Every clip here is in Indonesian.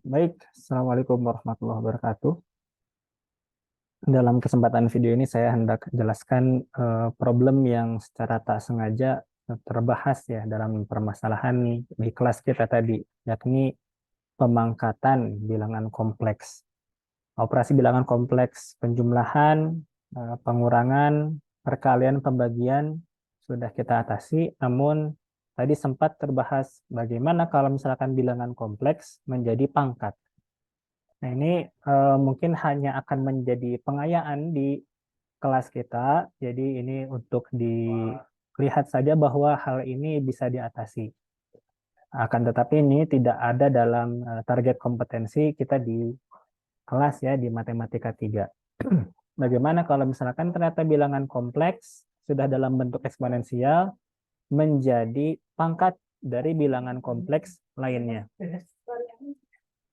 Baik, Assalamualaikum warahmatullahi wabarakatuh. Dalam kesempatan video ini saya hendak jelaskan problem yang secara tak sengaja terbahas ya dalam permasalahan di kelas kita tadi, yakni pemangkatan bilangan kompleks. Operasi bilangan kompleks penjumlahan, pengurangan, perkalian, pembagian sudah kita atasi, namun tadi sempat terbahas bagaimana kalau misalkan bilangan kompleks menjadi pangkat. Nah, ini mungkin hanya akan menjadi pengayaan di kelas kita. Jadi ini untuk dilihat saja bahwa hal ini bisa diatasi. Akan tetapi ini tidak ada dalam target kompetensi kita di kelas ya di Matematika 3. Bagaimana kalau misalkan ternyata bilangan kompleks sudah dalam bentuk eksponensial menjadi pangkat dari bilangan kompleks lainnya.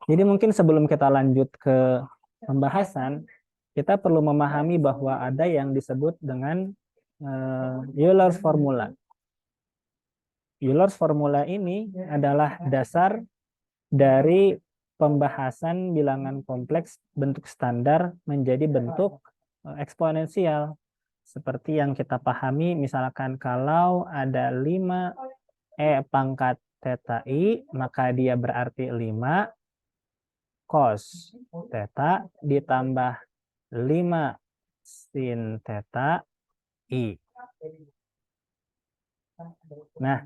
Jadi mungkin sebelum kita lanjut ke pembahasan, kita perlu memahami bahwa ada yang disebut dengan Euler's formula. Euler's formula ini adalah dasar dari pembahasan bilangan kompleks bentuk standar menjadi bentuk eksponensial. Seperti yang kita pahami, misalkan kalau ada 5E pangkat theta I, maka dia berarti 5 cos theta ditambah 5 sin theta I. Nah,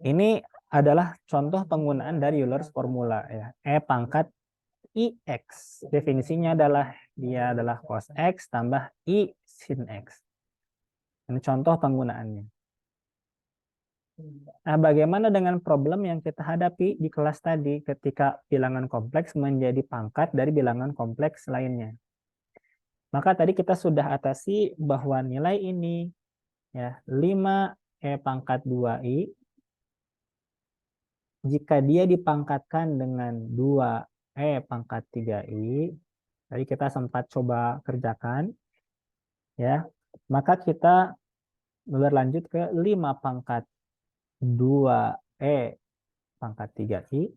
ini adalah contoh penggunaan dari Euler's formula ya. E pangkat IX. Definisinya adalah dia adalah cos X tambah I sin X. Ini contoh penggunaannya. Nah, bagaimana dengan problem yang kita hadapi di kelas tadi ketika bilangan kompleks menjadi pangkat dari bilangan kompleks lainnya? Maka tadi kita sudah atasi bahwa nilai ini ya 5E pangkat 2I jika dia dipangkatkan dengan 2E pangkat 3I, tadi kita sempat coba kerjakan ya, maka kita berlanjut ke 5 pangkat 2E pangkat 3I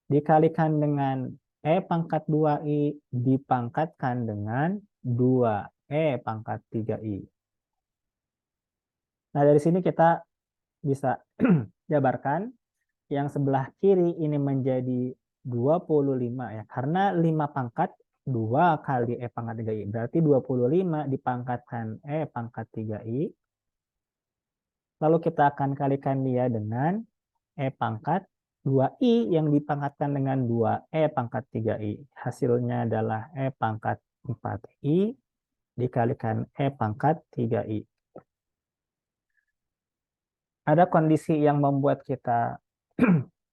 dikalikan dengan E pangkat 2I dipangkatkan dengan 2E pangkat 3I. Nah, dari sini kita bisa jabarkan yang sebelah kiri ini menjadi 25 ya. Karena 5 pangkat 2 kali E pangkat 3I. Berarti 25 dipangkatkan E pangkat 3I. Lalu kita akan kalikan dia dengan E pangkat 2I yang dipangkatkan dengan 2E pangkat 3I. Hasilnya adalah E pangkat 4I dikalikan E pangkat 3I. Ada kondisi yang membuat kita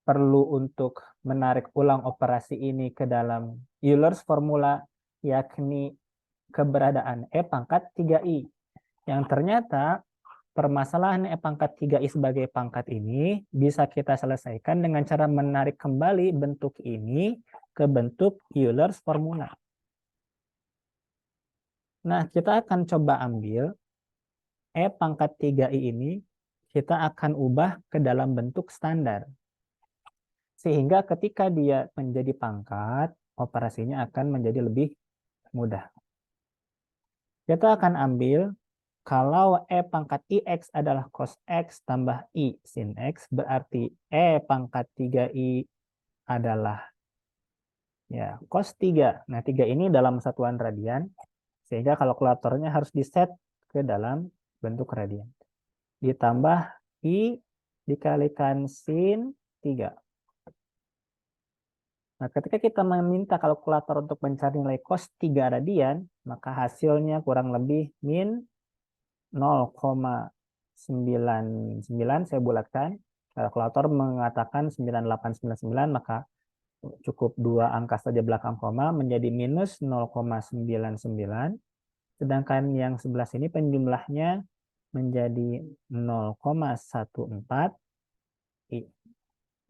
perlu untuk menarik ulang operasi ini ke dalam Euler's formula, yakni keberadaan E pangkat 3I. Yang ternyata permasalahan E pangkat 3I sebagai pangkat ini bisa kita selesaikan dengan cara menarik kembali bentuk ini ke bentuk Euler's formula. Nah, kita akan coba ambil E pangkat 3I ini, kita akan ubah ke dalam bentuk standar. Sehingga ketika dia menjadi pangkat, operasinya akan menjadi lebih mudah. Kita akan ambil, kalau E pangkat IX adalah cos X tambah I sin X, berarti E pangkat 3I adalah ya cos 3. Nah, 3 ini dalam satuan radian, sehingga kalkulatornya harus diset ke dalam bentuk radian. Ditambah I dikalikan sin 3. Nah, ketika kita meminta kalkulator untuk mencari nilai cos 3 radian, maka hasilnya kurang lebih min 0,99, saya bulatkan. Kalkulator mengatakan 9899, maka cukup dua angka saja belakang koma menjadi minus 0,99. Sedangkan yang sebelah sini penjumlahnya menjadi 0,14 I.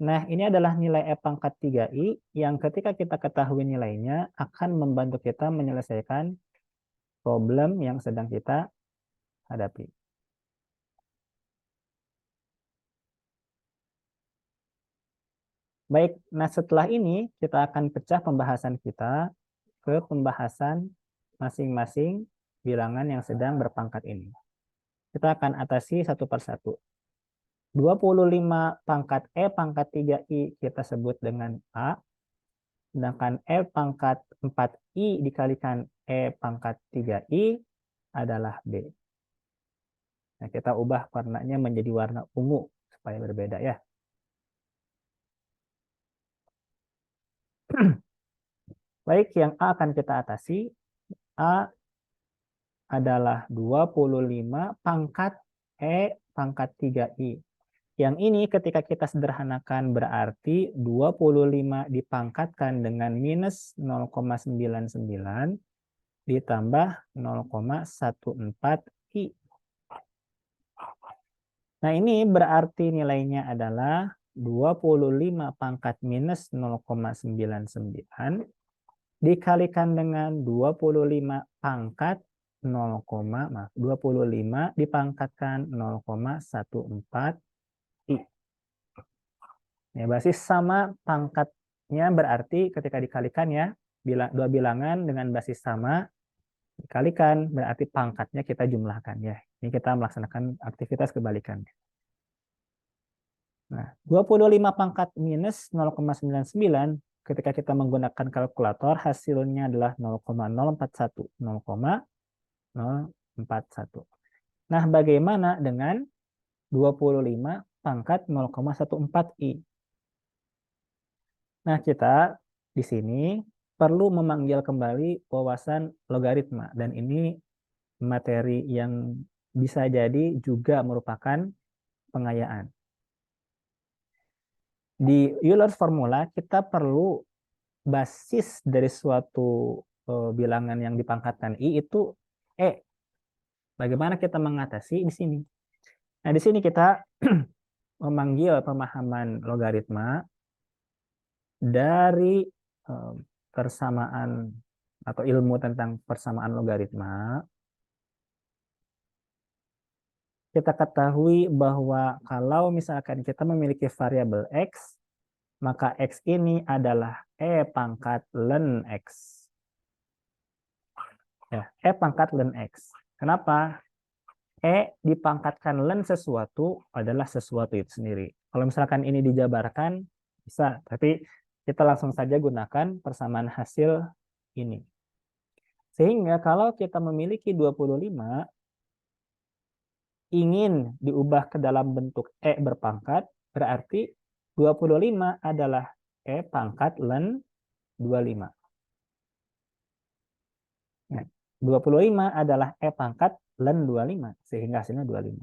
Nah, ini adalah nilai E pangkat 3I yang ketika kita ketahui nilainya akan membantu kita menyelesaikan problem yang sedang kita hadapi. Baik, nah setelah ini kita akan pecah pembahasan kita ke pembahasan masing-masing bilangan yang sedang berpangkat ini. Kita akan atasi satu persatu. 25 pangkat E pangkat 3I kita sebut dengan A, sedangkan E pangkat 4I dikalikan E pangkat 3I adalah B. Nah, kita ubah warnanya menjadi warna ungu supaya berbeda ya. Baik, yang A akan kita atasi. A adalah 25 pangkat E pangkat 3I. Yang ini ketika kita sederhanakan berarti 25 dipangkatkan dengan minus 0,99 ditambah 0,14I. Nah, ini berarti nilainya adalah 25 pangkat minus 0,99 dikalikan dengan 25 pangkat 25 dipangkatkan 0,14I. Ya, basis sama pangkatnya berarti ketika dikalikan ya, dua bilangan dengan basis sama dikalikan berarti pangkatnya kita jumlahkan ya. Ini kita melaksanakan aktivitas kebalikan. Nah, 25 pangkat minus 0,99 ketika kita menggunakan kalkulator hasilnya adalah 0,041. 0,041. Nah, bagaimana dengan 25 pangkat 0,14I? Nah, kita di sini perlu memanggil kembali wawasan logaritma. Dan ini materi yang bisa jadi juga merupakan pengayaan. Di Euler's formula, kita perlu basis dari suatu bilangan yang dipangkatkan I itu E. Bagaimana kita mengatasi di sini? Nah, di sini kita memanggil pemahaman logaritma dari persamaan atau ilmu tentang persamaan logaritma. Kita ketahui bahwa kalau misalkan kita memiliki variabel X, maka X ini adalah E pangkat ln X. Ya, E pangkat ln X. Kenapa? E dipangkatkan ln sesuatu adalah sesuatu itu sendiri. Kalau misalkan ini dijabarkan, bisa. Tapi kita langsung saja gunakan persamaan hasil ini. Sehingga kalau kita memiliki 25, ingin diubah ke dalam bentuk E berpangkat, berarti 25 adalah E pangkat ln 25. Nah, 25 adalah E pangkat ln 25, sehingga hasilnya 25.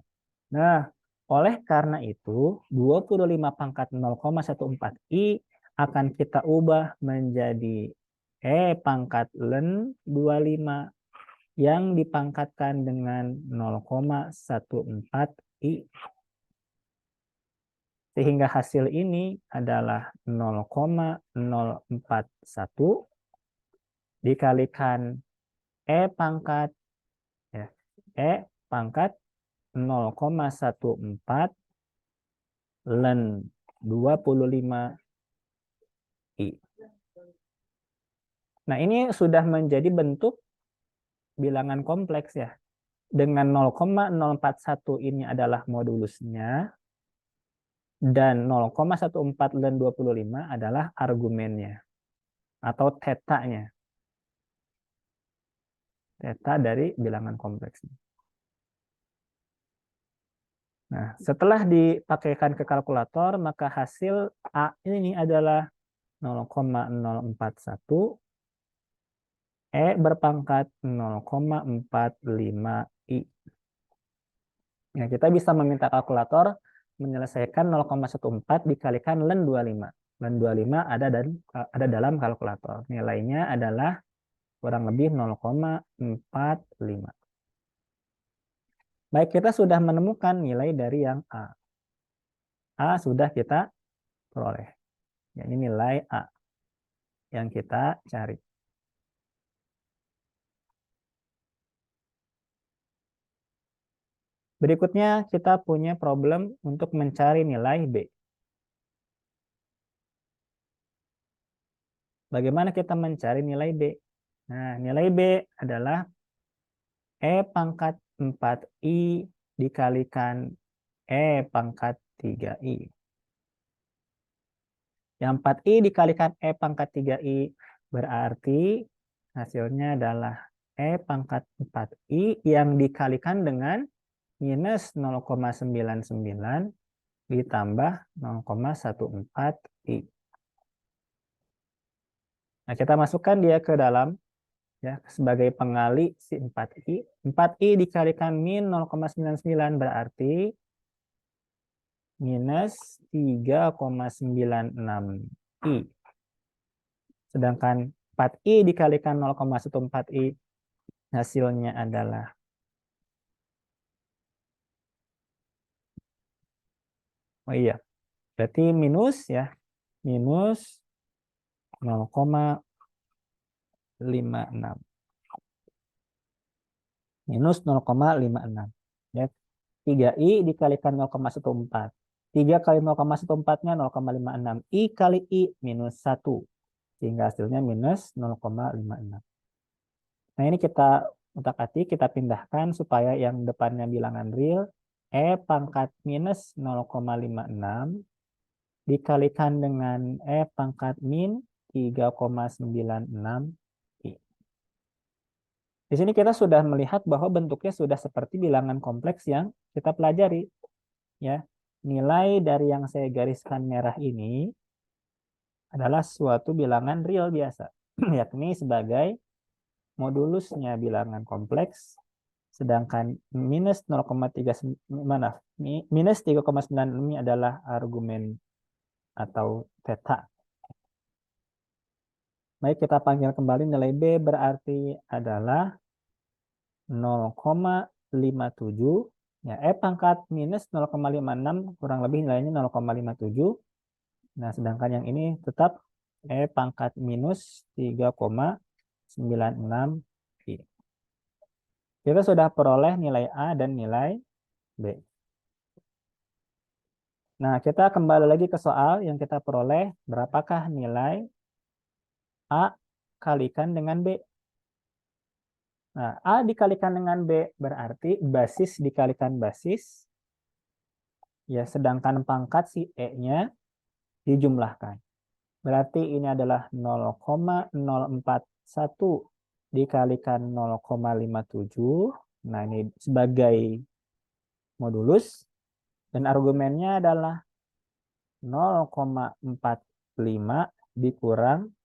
Nah, oleh karena itu, 25 pangkat 0,14I akan kita ubah menjadi E pangkat ln 25 yang dipangkatkan dengan 0,14I. Sehingga hasil ini adalah 0,041 dikalikan E pangkat ya, E pangkat 0,14 ln 25I. Nah, ini sudah menjadi bentuk bilangan kompleks ya. Dengan 0,041 ini adalah modulusnya dan 0,14 ln 25 adalah argumennya atau tetanya. Teta dari bilangan kompleks. Nah, setelah dipakaikan ke kalkulator, maka hasil A ini adalah 0,041 E berpangkat 0,45I. Nah, kita bisa meminta kalkulator menyelesaikan 0,14 dikalikan ln 25. Ln 25 ada dalam kalkulator. Nilainya adalah kurang lebih 0,45. Baik, kita sudah menemukan nilai dari yang A. A sudah kita peroleh. Ya, ini nilai A yang kita cari. Berikutnya kita punya problem untuk mencari nilai B. Bagaimana kita mencari nilai B? Nah, nilai B adalah E pangkat 4I dikalikan E pangkat 3I. Yang 4I dikalikan E pangkat 3I berarti hasilnya adalah E pangkat 4I yang dikalikan dengan minus 0,99 ditambah 0,14I. Nah, kita masukkan dia ke dalam ya sebagai pengali si 4I. 4I dikalikan min 0,99 berarti minus 3,96I. Sedangkan 4I dikalikan 0,14I hasilnya adalah oh iya, berarti minus ya, minus 0,56. Minus 0,56. Ya, 3I dikalikan 0,14. 3 kali 0,14-nya 0,56. I kali I minus 1. Sehingga hasilnya minus 0,56. Nah, ini kita utak-atik, kita pindahkan supaya yang depannya bilangan real. E pangkat minus 0,56 dikalikan dengan E pangkat min 3,96 I. Di sini kita sudah melihat bahwa bentuknya sudah seperti bilangan kompleks yang kita pelajari. Ya, nilai dari yang saya gariskan merah ini adalah suatu bilangan real biasa, yakni sebagai modulusnya bilangan kompleks, sedangkan minus 0,3 mana? Minus 3,9 ini adalah argumen atau theta. Baik, kita panggil kembali nilai B berarti adalah 0,57. Ya, E pangkat minus 0,56 kurang lebih nilainya 0,57. Nah, sedangkan yang ini tetap E pangkat minus 3,96 I. Kita sudah peroleh nilai A dan nilai B. Nah, kita kembali lagi ke soal yang kita peroleh. Berapakah nilai A kalikan dengan B? Nah, A dikalikan dengan B berarti basis dikalikan basis. Ya, sedangkan pangkat si E-nya dijumlahkan. Berarti ini adalah 0,041 dikalikan 0,57. Nah, ini sebagai modulus. Dan argumennya adalah 0,45 dikurang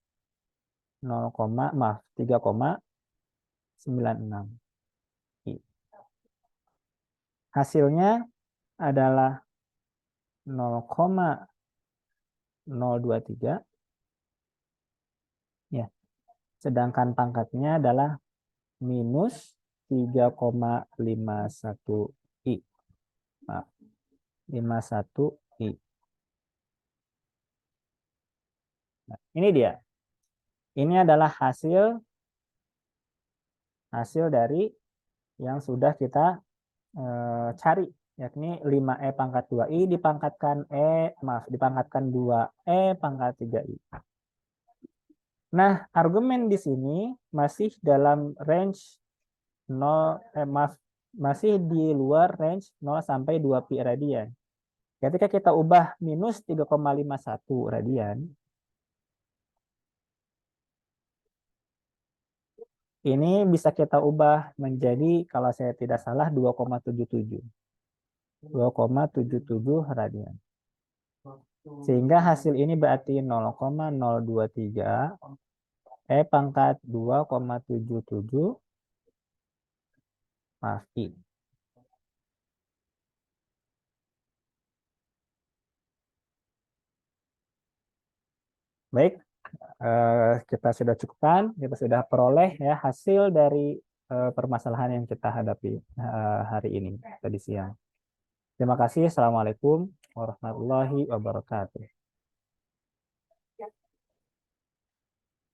3,96. Hasilnya adalah 0,023. Ya. Sedangkan pangkatnya adalah minus 3,51 I. Nah, 51 I. Nah, ini dia. Ini adalah hasil dari yang sudah kita cari, yakni 5E pangkat 2I dipangkatkan dipangkatkan 2E pangkat 3I. Nah, argumen di sini masih dalam range 0, masih di luar range 0 sampai 2 pi radian. Ketika kita ubah minus 3,51 radian, ini bisa kita ubah menjadi, kalau saya tidak salah, 2,77. 2,77 radian. Sehingga hasil ini berarti 0,023 E pangkat 2,77 maaf I. Baik, kita sudah cukupkan, kita sudah peroleh ya hasil dari permasalahan yang kita hadapi hari ini, tadi siang. Terima kasih. Assalamualaikum warahmatullahi wabarakatuh.